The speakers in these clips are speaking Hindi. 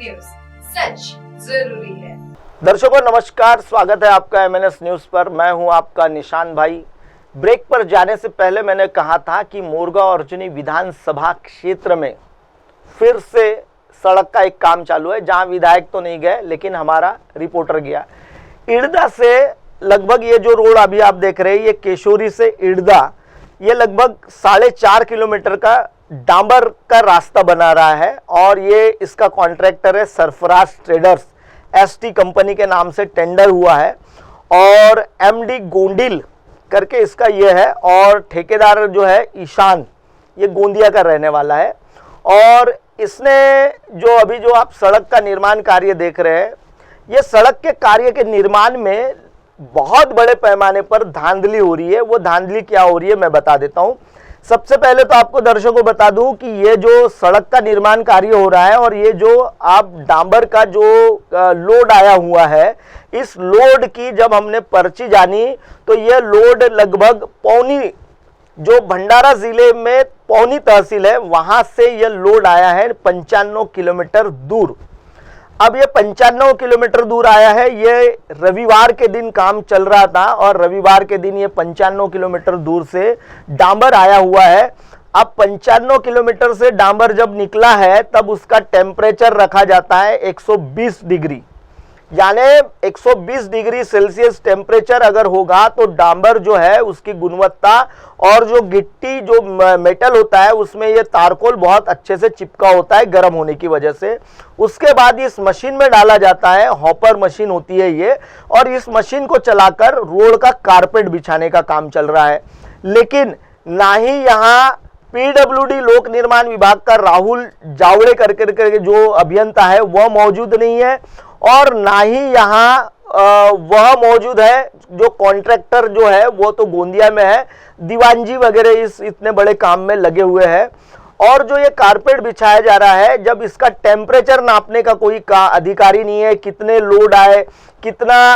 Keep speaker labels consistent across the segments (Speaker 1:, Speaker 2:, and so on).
Speaker 1: न्यूज, सच जरूरी है।
Speaker 2: दर्शकों नमस्कार, स्वागत है आपका एमएनएस न्यूज पर। मैं हूं आपका निशान भाई। ब्रेक पर जाने से पहले मैंने कहा था कि मोरगांव अर्जुनी विधानसभा क्षेत्र में फिर से सड़क का एक काम चालू है, जहां विधायक तो नहीं गए लेकिन हमारा रिपोर्टर गया। इड़दा से लगभग ये जो रोड अभी आप देख रहे हैं, ये केशोरी से इड़दा, ये लगभग 4.5 किलोमीटर का डांबर का रास्ता बना रहा है और ये इसका कॉन्ट्रैक्टर है सरफराज ट्रेडर्स, एसटी कंपनी के नाम से टेंडर हुआ है और एमडी गोंडिल करके इसका ये है और ठेकेदार जो है ईशान, ये गोंदिया का रहने वाला है। और इसने जो अभी जो आप सड़क का निर्माण कार्य देख रहे हैं, ये सड़क के कार्य के निर्माण में बहुत बड़े पैमाने पर धांधली हो रही है। वो धांधली क्या हो रही है मैं बता देता हूँ। सबसे पहले तो आपको दर्शकों को बता दूं कि ये जो सड़क का निर्माण कार्य हो रहा है और ये जो आप डांबर का जो लोड आया हुआ है, इस लोड की जब हमने पर्ची जानी तो ये लोड लगभग पौनी, जो भंडारा जिले में पौनी तहसील है, वहां से ये लोड आया है 95 किलोमीटर दूर। अब ये 95 किलोमीटर दूर आया है। ये रविवार के दिन काम चल रहा था और रविवार के दिन ये 95 किलोमीटर दूर से डांबर आया हुआ है। अब 95 किलोमीटर से डांबर जब निकला है तब उसका टेम्परेचर रखा जाता है 120 डिग्री, यानी 120 डिग्री सेल्सियस टेम्परेचर अगर होगा तो डांबर जो है उसकी गुणवत्ता और जो गिट्टी जो मेटल होता है उसमें ये तारकोल बहुत अच्छे से चिपका होता है गर्म होने की वजह से। उसके बाद इस मशीन में डाला जाता है, हॉपर मशीन होती है ये, और इस मशीन को चलाकर रोड का कारपेट बिछाने का काम चल रहा है। लेकिन ना ही यहाँ पीडब्ल्यूडी लोक निर्माण विभाग का राहुल जावड़े करके जो अभियंता है वह मौजूद नहीं है और ना ही यहाँ वह मौजूद है जो कॉन्ट्रैक्टर जो है वो तो गोंदिया में है, दीवान जी वगैरह इस इतने बड़े काम में लगे हुए हैं। और जो ये कारपेट बिछाया जा रहा है, जब इसका टेम्परेचर नापने का कोई अधिकारी नहीं है, कितने लोड आए, कितना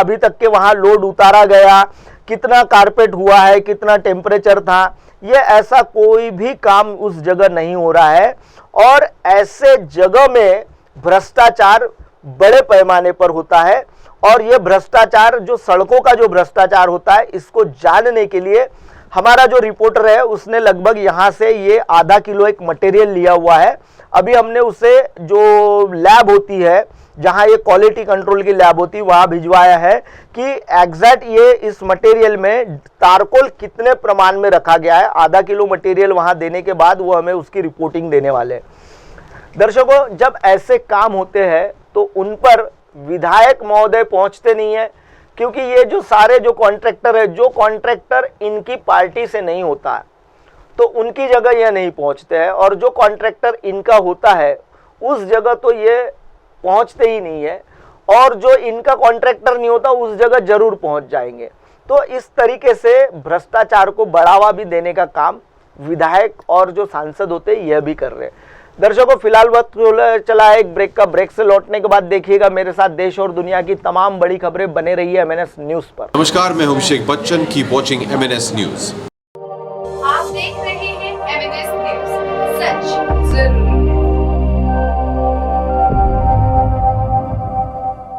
Speaker 2: अभी तक के वहाँ लोड उतारा गया, कितना कारपेट हुआ है, कितना टेम्परेचर था, ये ऐसा कोई भी काम उस जगह नहीं हो रहा है। और ऐसे जगह में भ्रष्टाचार बड़े पैमाने पर होता है और ये भ्रष्टाचार, जो सड़कों का जो भ्रष्टाचार होता है, इसको जानने के लिए हमारा जो रिपोर्टर है उसने लगभग यहाँ से ये आधा किलो एक मटेरियल लिया हुआ है। अभी हमने उसे जो लैब होती है, जहाँ ये क्वालिटी कंट्रोल की लैब होती है, वहाँ भिजवाया है कि एग्जैक्ट ये इस मटेरियल में तारकोल कितने प्रमाण में रखा गया है। आधा किलो मटेरियल वहाँ देने के बाद वो हमें उसकी रिपोर्टिंग देने वाले हैं। दर्शकों, जब ऐसे काम होते हैं तो उन पर विधायक महोदय पहुंचते नहीं है, क्योंकि ये जो सारे जो कॉन्ट्रैक्टर है, जो कॉन्ट्रैक्टर इनकी पार्टी से नहीं होता है तो उनकी जगह ये नहीं पहुंचते हैं, और जो कॉन्ट्रैक्टर इनका होता है उस जगह तो ये पहुंचते ही नहीं है, और जो इनका कॉन्ट्रैक्टर नहीं होता उस जगह जरूर पहुंच जाएंगे। तो इस तरीके से भ्रष्टाचार को बढ़ावा भी देने का काम विधायक और जो सांसद होते हैं यह भी कर रहे हैं। दर्शकों, फिलहाल वक्त चला है एक ब्रेक का। ब्रेक से लौटने के बाद देखिएगा मेरे साथ देश और दुनिया की तमाम बड़ी खबरें। बने रही है एमएनएस न्यूज पर।
Speaker 3: नमस्कार, मैं Abhishek Bachchan. Keep watching MNS news.